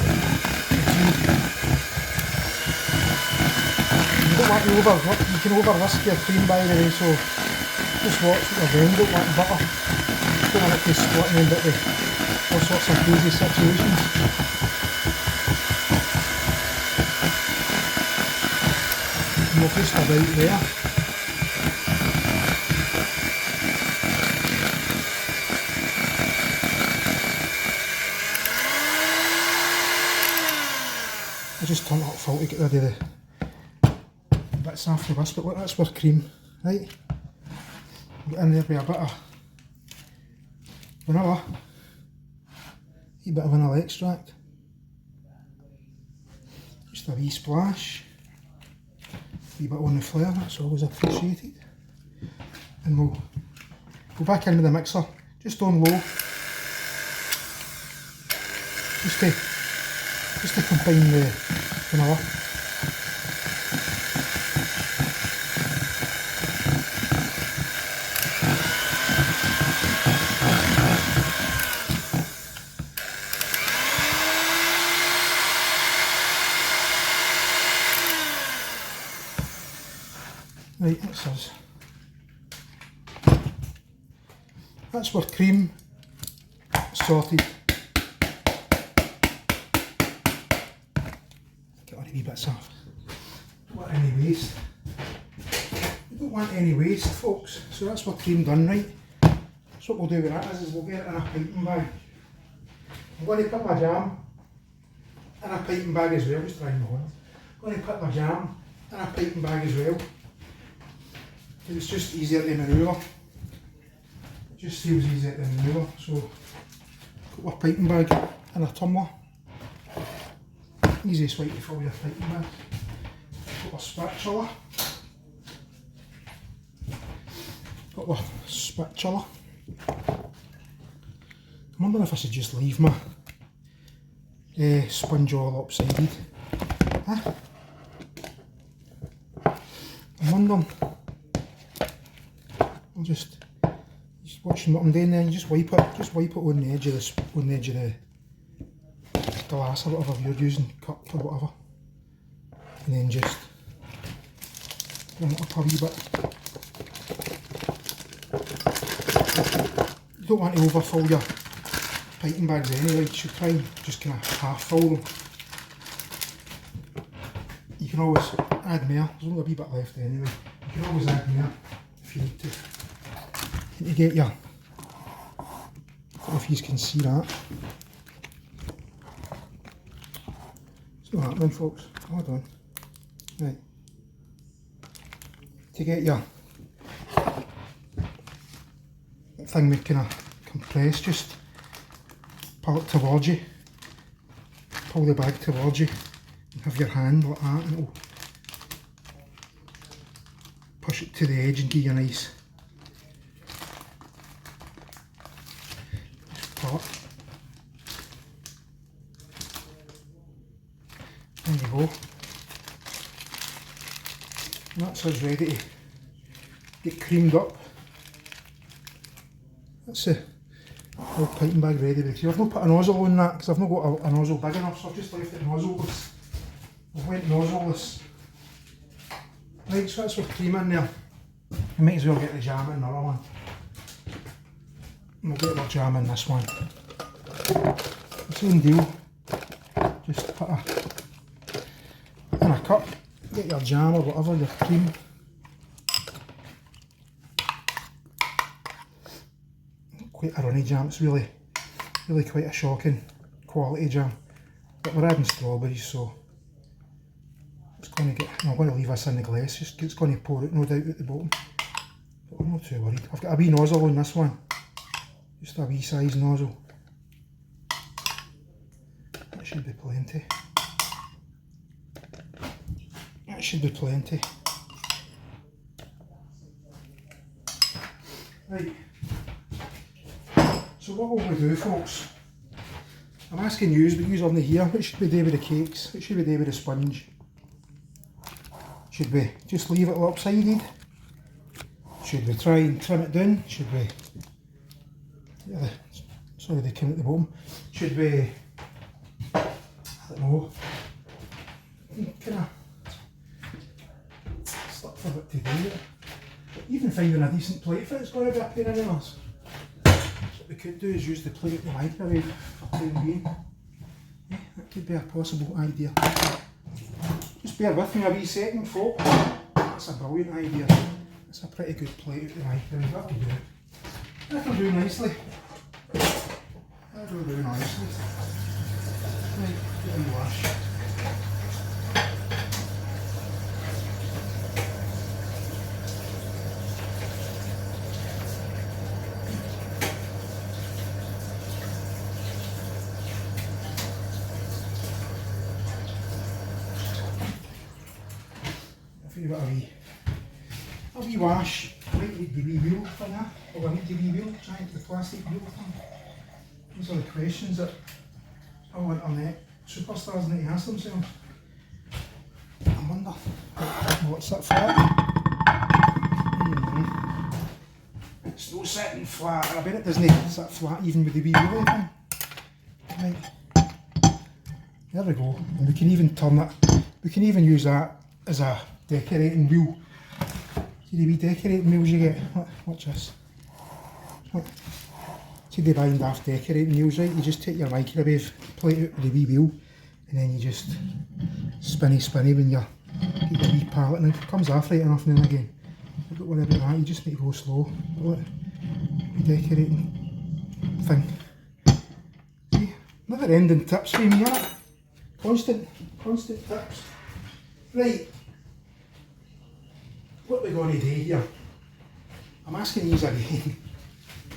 You don't want to you can over whisk your cream by the way, so just watch what you're doing. You don't want butter. You don't want it to split and end up with all sorts of crazy situations. We're just about there. I just turned it up full to get rid of the bits after this, but look, that's our cream, right? Get in there with a bit of vanilla, a bit of vanilla extract, just a wee splash, a wee bit on the flare, that's always appreciated. And we'll go back in with the mixer, just on low, just to combine the vanilla. Right, that's us. That's where cream sorted. Get on a wee bits off. Don't want any waste. We don't want any waste, folks. So that's where cream done, right? So what we'll do with that is we'll get it in a piping bag. I'm going to put my jam in a piping bag as well, just trying my hand. I'm going to put my jam in a piping bag as well. It's just easier to manoeuvre. It just feels easier to manoeuvre. So, got our piping bag and a tumbler. Easiest way to fill your piping bag. Got our spatula. Got our spatula. I'm wondering if I should just leave my sponge all lopsided. Huh? I'm wondering. I'm just watching what I'm doing there. You just wipe it on the edge of the glass or whatever you're using, cup or whatever, and then just bring it up a wee bit. You don't want to overfill your piping bags anyway. You should try and just kind of half fill them. You can always add more. There's only a wee bit left anyway. You can always add more if you need to. To get your, I don't know if you can see that. It's not happening, folks. Hold on. Right. To get your thing we kind of compress, just pull it towards you. Pull the bag towards you and have your hand like that, and it'll push it to the edge and give you a nice part. There you go. And that's us ready to get creamed up. That's the whole piping bag ready. Because I've not put a nozzle on that because I've not got a nozzle big enough, so I've just left it nozzleless. I've went nozzleless. Right, so that's with cream in there. You might as well get the jam in another one. We'll get the jam in this one. Same deal. Just put in a cup, get your jam or whatever, your cream. Quite a runny jam, it's really quite a shocking quality jam. But we're adding strawberries, so it's going to get, I'm going to leave this in the glass, it's going to pour it no doubt at the bottom. But I'm not too worried. I've got a wee nozzle on this one. Just a wee size nozzle. That should be plenty. That should be plenty. Right. So what will we do, folks? I'm asking yous, but yous on the here. What should we do with the cakes? What should we do with the sponge? Should we just leave it lopsided? Should we try and trim it down? Should we... Sorry, they came at the bottom. Should we... I don't know. Kind of... stuck for it to do it. Even finding a decent plate for it's going to be a pain in the arse. What we could do is use the plate at the microwave for the time being. Yeah, that could be a possible idea. Just bear with me a wee second, folks. That's a brilliant idea. It's a pretty good plate at the microwave. That'll do it. That'll do nicely. That'll do nicely. Right, get in the wash. give it a wee wash. Might need the wee wheel for that. Or I need the wee wheel, trying the plastic wheel thing. These are the questions that all internet superstars need to ask themselves. I wonder, what's that flat? It's no sitting flat, I bet it doesn't sit flat even with the wee wheelie thing. Right, there we go, and we can even turn it, we can even use that as a decorating wheel. See the wee decorating wheels you get? Watch this. See the bind off decorating wheels, right? You just take your microwave plate out with the wee wheel and then you just spinny when you get your wee pallet, and it comes off right enough now and again. Don't worry about that, you just need to go slow. Look, decorating thing. See, never ending tips for me, innit? Constant tips. Right, what are we going to do here? I'm asking these again.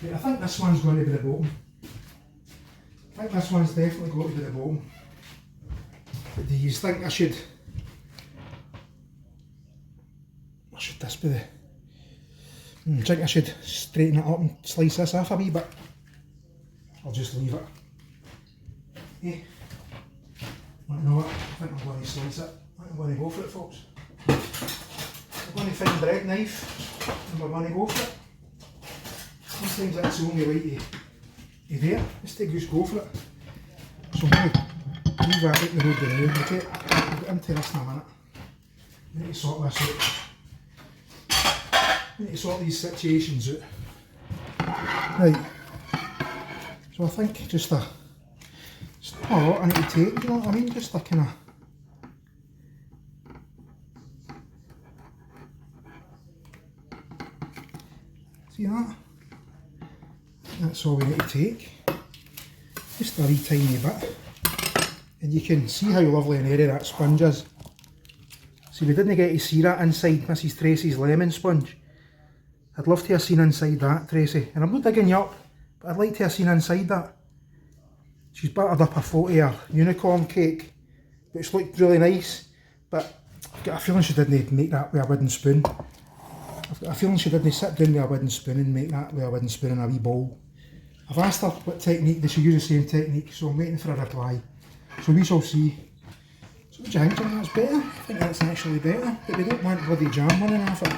Right, I think this one's going to be the bottom. I think this one's definitely going to be the bottom. But do you think I should this be the... Do you think I should straighten it up and slice this off a wee bit? I'll just leave it. Eh? You know what? I think I'm going to slice it. I think I'm going to go for it, folks. I'm going to find a bread knife and we're going to go for it. Sometimes that's the only way to do it. Just go for it. So I'm going to leave that out the road now. Okay, I'll get into this in a minute. I need to sort this out. I need to sort these situations out. Right. So I think just not a lot I need to take, you know what I mean? Just a kind of... See that? That's all we need to take. Just a wee tiny bit. And you can see how lovely and airy that sponge is. See, we didn't get to see that inside Mrs. Tracy's lemon sponge. I'd love to have seen inside that, Tracy. And I'm not digging you up, but I'd like to have seen inside that. She's battered up a photo of her unicorn cake, which looked really nice, but I've got a feeling she didn't make that with a wooden spoon. I've got a feeling she didn't sit down with a wooden spoon and make that with a wooden spoon in a wee bowl. I've asked her what technique, does she use the same technique, so I'm waiting for a reply. So we shall see. So what do you think? Do you think that's better? I think that's actually better, but we don't want bloody jam running off it.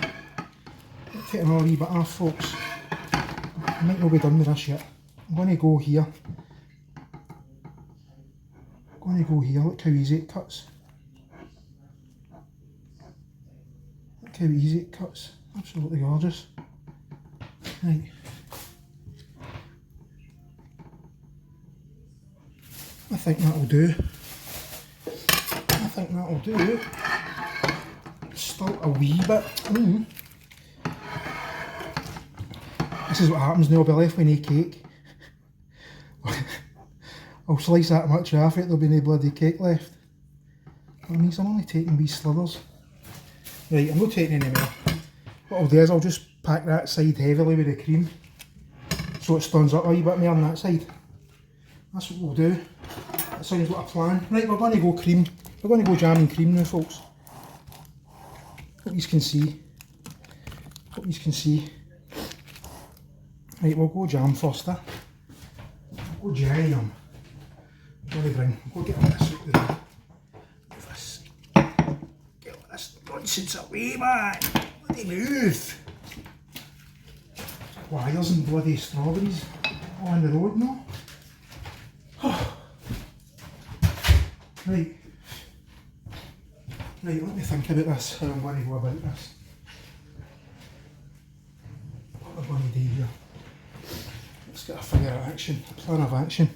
Taking a wee bit off, folks. I might not be done with this yet. I'm going to go here. Look how easy it cuts. Look how easy it cuts. Absolutely gorgeous. Right. I think that'll do. Still a wee bit. This is what happens now, I'll be left with no cake. I'll slice that much off it, there'll be no bloody cake left. That means I'm only taking wee slithers. Right, I'm not taking any more. What I'll do is I'll just pack that side heavily with the cream, so it stands up a wee bit more on that side. That's what we'll do. That sounds like a plan. Right, we're going to go cream. We're going to go jam and cream now, folks. Hope you can see. Right, we'll go jam first, eh? We'll go jam. We'll get all this out there. Get all this nonsense away, man. Bloody move. Wires and bloody strawberries on the road now. Right, let me think about this, how I'm going to go about this. What am I going to do here? Let's get a figure of action, a plan of action.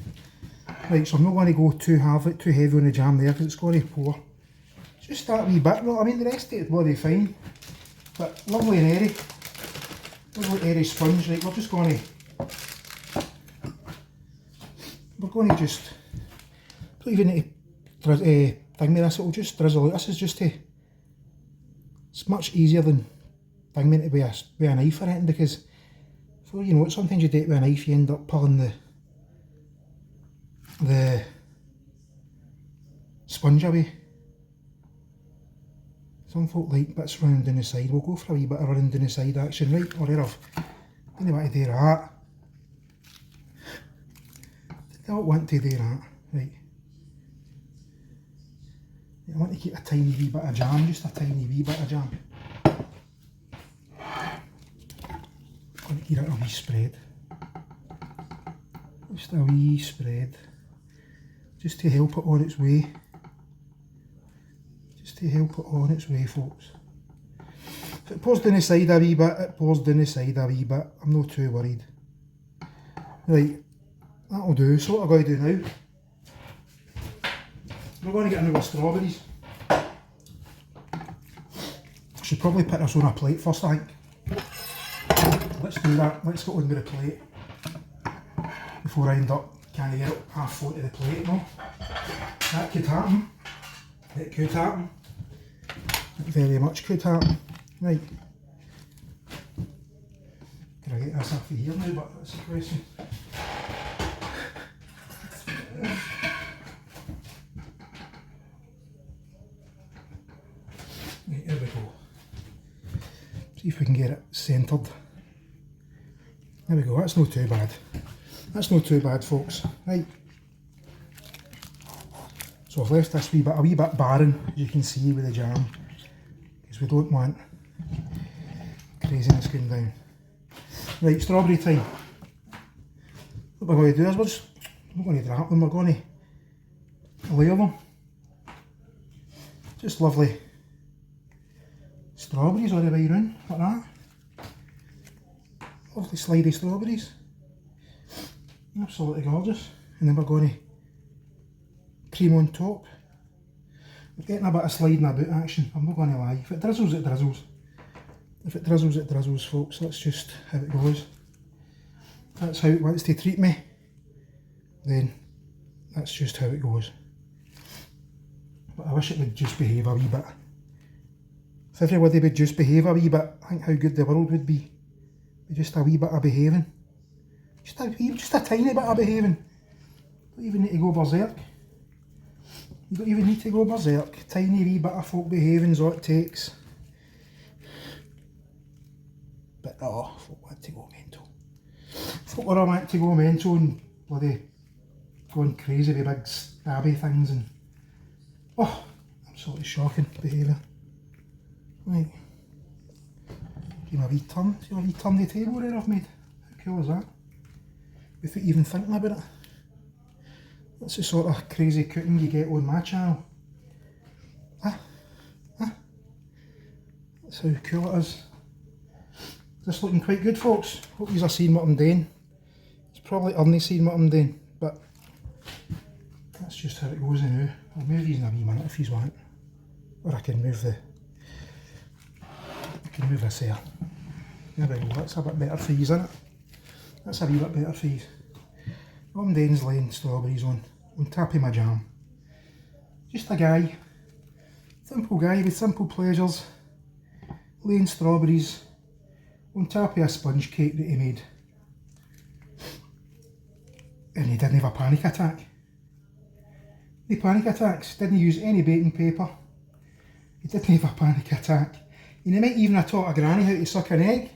Right, so I'm not going to go too heavy on the jam there because it's going to pour. Just that wee bit, well, I mean the rest of it is bloody fine. But lovely and airy. Lovely airy sponge. Right, we're going to just, don't even need to thing with this, it'll just drizzle out. This is just it's much easier than thing it with a knife or anything, because before you know it, sometimes you do it with a knife, you end up pulling the sponge away. Some folk like bits running down the side. We'll go for a wee bit of running down the side action, right? Or thereof. Didn't want to do that. Did not want to do that. Right. I want to keep a tiny wee bit of jam, just a tiny wee bit of jam. I'm going to give it a wee spread. Just a wee spread. Just to help it on its way. Just to help it on its way, folks. If it pours down the side a wee bit, it pours down the side a wee bit. I'm not too worried. Right, that'll do. So what I've got to do now, we're going to get in our strawberries. I should probably put this on a plate first, I think. Let's do that. Let's get on with the plate before I end up kind of get half full to the plate. No, that could happen. It could happen. It very much could happen. Right. Can I get this off of here now? But that's the question. Right, here we go. See if we can get it centred. There we go, that's not too bad. That's not too bad, folks. Right. So I've left this a wee bit barren, as you can see with the jam, because we don't want craziness going down. Right, strawberry time. What we're going to do is we're not going to drop them, we're going to layer them. Just lovely strawberries all the way around, like that. Lovely slidey strawberries. Absolutely gorgeous. And then we're going to cream on top. We're getting a bit of sliding about action, I'm not going to lie. If it drizzles, it drizzles. If it drizzles, it drizzles, folks. That's just how it goes. That's how it wants to treat me. Then that's just how it goes. But I wish it would just behave a wee bit. If everybody would just behave a wee bit, I think how good the world would be. With just a wee bit of behaving. Just a tiny bit of behaving. Don't even need to go berserk. You don't even need to go berserk. Tiny wee bit of folk behaving is all it takes. But oh, folk want to go mental. Folk are all want to go mental and bloody going crazy with big stabby things and oh, absolutely shocking behaviour. Right. See my wee turn. See my wee turn the table there I've made. How cool is that? Without even thinking about it. That's the sort of crazy cooking you get on my channel. That's how cool it is. This looking quite good, folks. Hope you've seen what I'm doing. It's probably only seen what I'm doing, but that's just how it goes now. I'll move these in a wee minute if you want. Or I can move this here. There we go, that's a bit better for you, isn't it? That's a wee bit better for you. What I'm doing is laying strawberries on top of my jam. Just a guy, simple guy with simple pleasures, laying strawberries on top of a sponge cake that he made. And he didn't have a panic attack. No panic attacks, didn't use any baking paper. He didn't have a panic attack. And he might even have taught a granny how to suck an egg.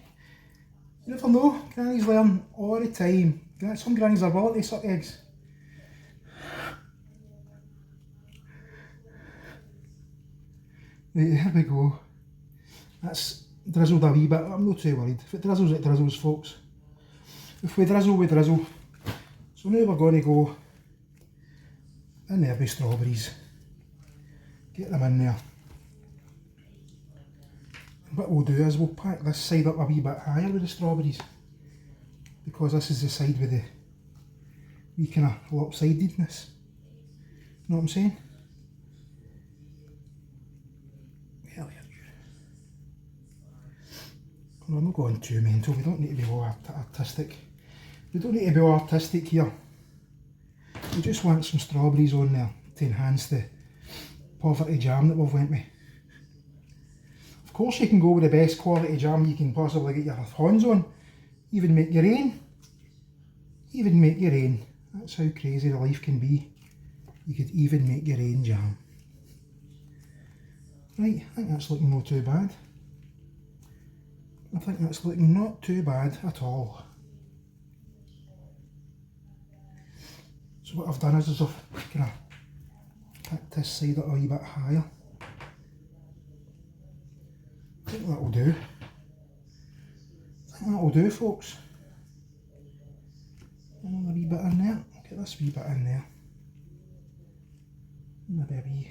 You never know, grannies learn all the time. Some grannies are willing to suck eggs. Right, there we go. That's drizzled a wee bit, I'm not too worried. If it drizzles, folks. If we drizzle, we drizzle. So now we're going to go in there with strawberries. Get them in there. What we'll do is we'll pack this side up a wee bit higher with the strawberries, because this is the side with the wee kind of lopsidedness. You know what I'm saying? No, I'm not going too mental, we don't need to be all artistic. We don't need to be all artistic here. We just want some strawberries on there to enhance the poverty jam that we've went with. Of course you can go with the best quality jam you can possibly get your hands on. Even make your own. Even make your own. That's how crazy the life can be. You could even make your own jam. Right, I think that's looking not too bad. I think that's looking not too bad at all. So what I've done is I've kind of picked this side up a wee bit higher. I think that'll do. I think that'll do, folks. Another wee bit in there. Get this wee bit in there. Maybe a wee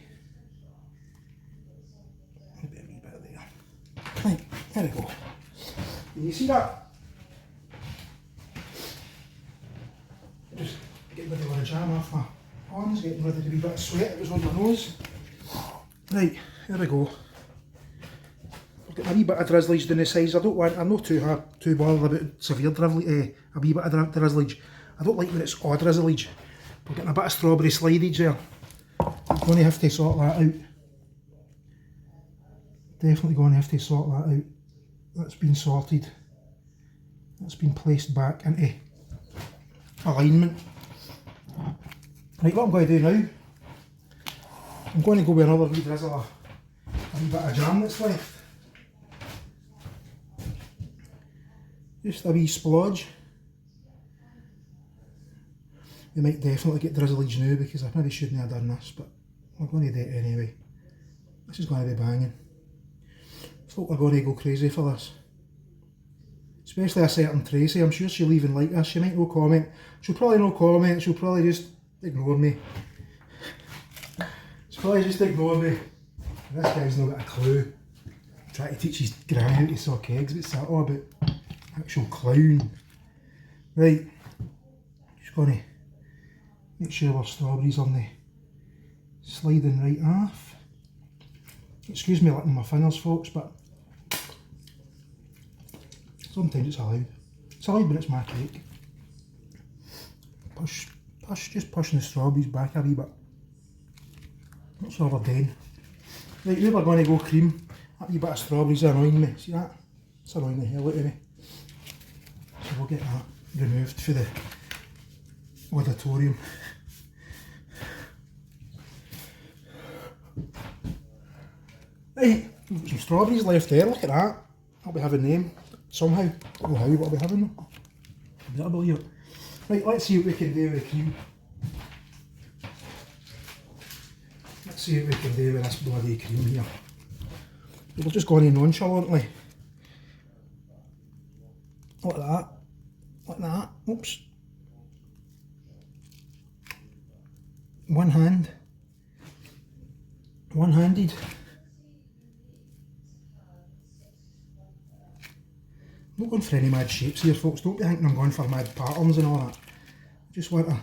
bit there. Right, there we go. Can you see that? Just getting rid of the jam off my arms, getting rid of the wee bit of sweat that was on my nose. Right, there we go. I've got a wee bit of drizzlage down the sides. I'm not too bothered about severe drizzlage, a wee bit of drizzlage. I don't like when it's odd drizzlage. We're getting a bit of strawberry slidage there. I'm going to have to sort that out. Definitely going to have to sort that out. That's been sorted. That's been placed back into alignment. Right, what I'm going to do now, I'm going to go with another wee drizzle of a wee bit of jam that's left. Just a wee splodge. You might definitely get drizzlage now because I maybe shouldn't have done this, but we're going to do it anyway. This is going to be banging. Folk are going to go crazy for this. Especially a certain Tracy. I'm sure she'll even like this. She might no comment. She'll probably no comment. She'll probably just ignore me. She'll probably just ignore me. This guy's not got a clue. Trying to teach his granny how to suck eggs, but it's all about actual clown. Right. Just going to make sure our strawberries on the sliding right off. Excuse me licking my fingers, folks, but sometimes it's allowed. It's allowed when it's my cake. Just pushing the strawberries back a wee bit. That's all we're doing. Right, now we're going to go cream. That wee bit of strawberries are annoying me. See that? It's annoying the hell out of me. So we'll get that removed for the auditorium. Right, we've got some strawberries left there, look at that. I'll be having them somehow. I don't know how, but I'll be having them. I believe it. Right, let's see what we can do with the cream. Let's see what we can do with this bloody cream here. We're just going in nonchalantly. Like that. Like that. Oops. One hand. One-handed. I'm not going for any mad shapes here, folks. Don't be thinking I'm going for mad patterns and all that. I just want a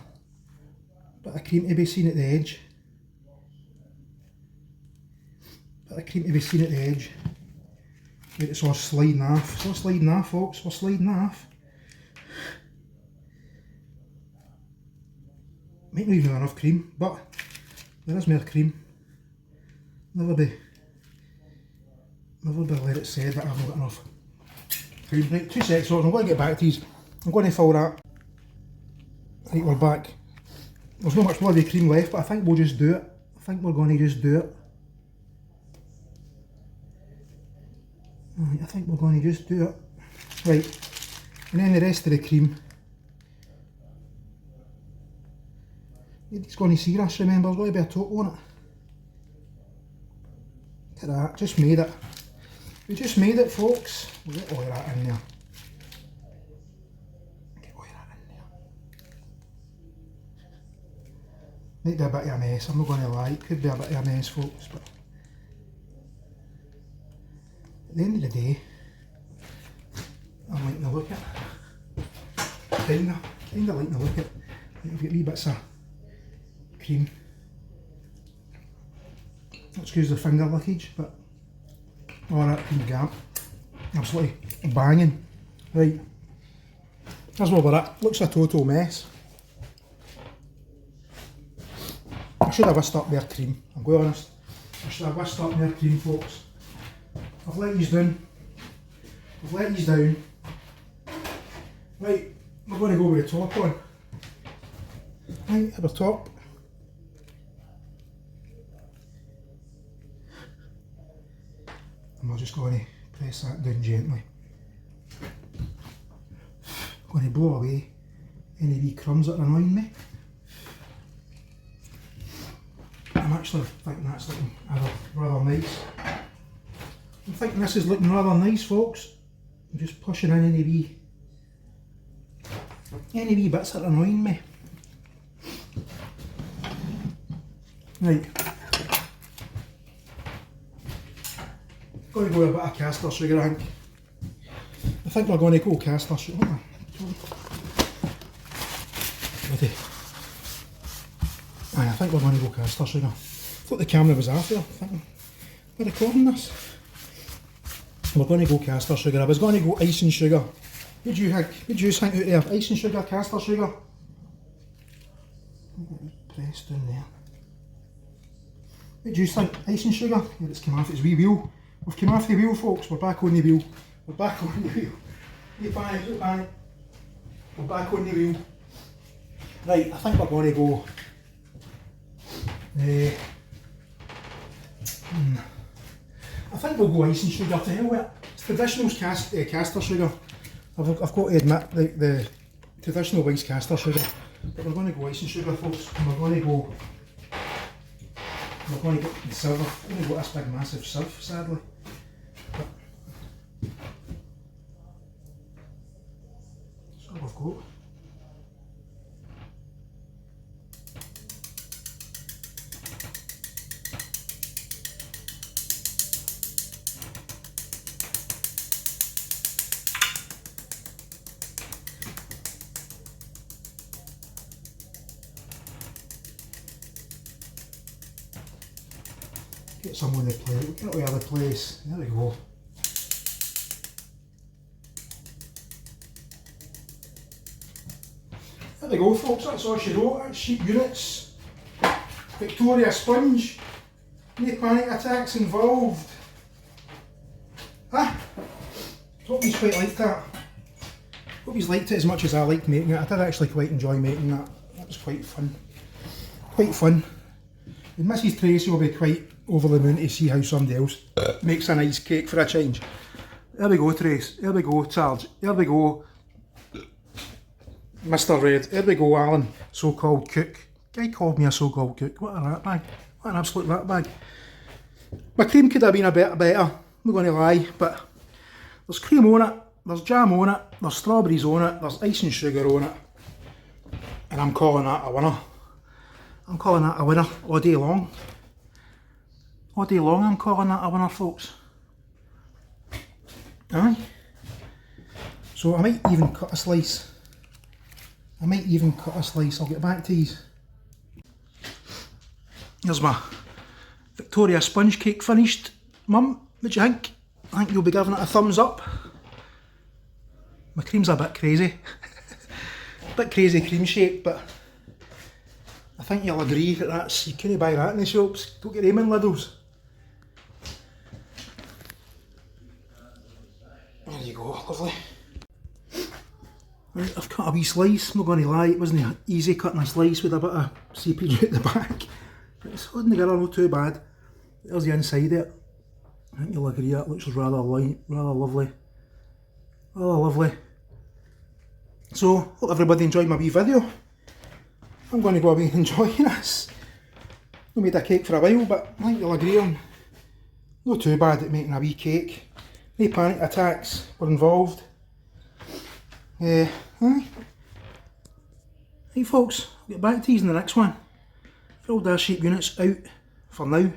bit of cream to be seen at the edge. Bit of cream to be seen at the edge. Right, it's all sliding off. It's all sliding off, folks. We're sliding off. Might not even have enough cream, but there is more cream. Never be let it said that I've not got enough. Right, 2 seconds, so I'm going to get back to these. I'm going to fill that. Right, we're back. There's not much bloody cream left, but I think we'll just do it. I think we're going to just do it. Right, I think we're going to just do it. Right, and then the rest of the cream. It's going to see us, remember, there's going to be a top on it. Look at that, just made it. We just made it, folks. We'll get all of that in there. Get all of that in there. Might be a bit of a mess, I'm not going to lie. It could be a bit of a mess, folks, but at the end of the day, I'm liking the look at it. Kinda liking the look at it. I've got wee bits of cream. Excuse the finger lickage, but all that cream gap. Absolutely banging. Right, that's where we're at. Looks a total mess. I should have whisked up more cream, I'm going to be honest. I should have whisked up more cream, folks. I've let these down. I've let these down. Right, we're going to go with the top on. Right, at the top. and we're just going to press that down gently. Going to blow away any wee crumbs that are annoying me. I'm actually thinking that's looking rather nice. I'm thinking this is looking rather nice, folks. I'm just pushing in any wee bits that are annoying me. Right. Going to go with a bit of caster sugar, I think we're going to go caster sugar. I think we're going to go caster sugar. I thought the camera was after. Thinking, we're recording this. We're going to go caster sugar. I was going to go icing sugar. What do you think? What do you think out there? Icing sugar, caster sugar? Press down there. What do you think? Icing sugar? Yeah, it's come off its wee wheel. We've come off the wheel, folks. We're back on the wheel. We're back on the wheel. No panic, no panic. We're back on the wheel. Right, I think we're going to go. I think we'll go icing sugar to hell with it. It's traditional caster sugar. I've got to admit the traditional white's caster sugar. But we're going to go icing sugar, folks. And we're going to get the silver. We're going to go this big massive sieve, sadly. But that's all we've got. Get some on the plate, get it out of the place, there we go. There we go, folks, that's all she wrote. That's Cheap Units, Victoria sponge, no panic attacks involved. Ah, hope you quite liked that. Hope you liked it as much as I liked making it. I did actually quite enjoy making that. That was quite fun. Quite fun. And Mrs Tracy will be quite over the moon to see how somebody else makes a nice cake for a change. There we go, Trace. There we go, Charles. There we go, Mr Red. There we go, Alan, so-called cook. Guy called me a so-called cook. What a ratbag. What an absolute ratbag. My cream could have been a bit better, I'm not going to lie, but there's cream on it, there's jam on it, there's strawberries on it, there's icing sugar on it, and I'm calling that a winner. I'm calling that a winner all day long. All day long I'm calling that a winner, folks. Aye. So I might even cut a slice. I'll get back to these. Here's my Victoria sponge cake finished. Mum, what do you think? I think you'll be giving it a thumbs up. My cream's a bit crazy. A bit crazy cream shape, but I think you'll agree that that's, you can't buy that in the shops. Don't get them in Lidl's. There you go, lovely. Right, I've cut a wee slice, I'm not going to lie, it wasn't easy cutting a slice with a bit of seepage at the back. But it's holding together not too bad. There's the inside of it. I think you'll agree that looks rather light, rather lovely. Rather lovely. So, hope everybody enjoyed my wee video. I'm going to go away and enjoy this. I made a cake for a while, but I think you'll agree on not too bad at making a wee cake. No panic attacks were involved. Aye. Right folks, I'll get back to these in the next one. Filled our Cheap Units out for now.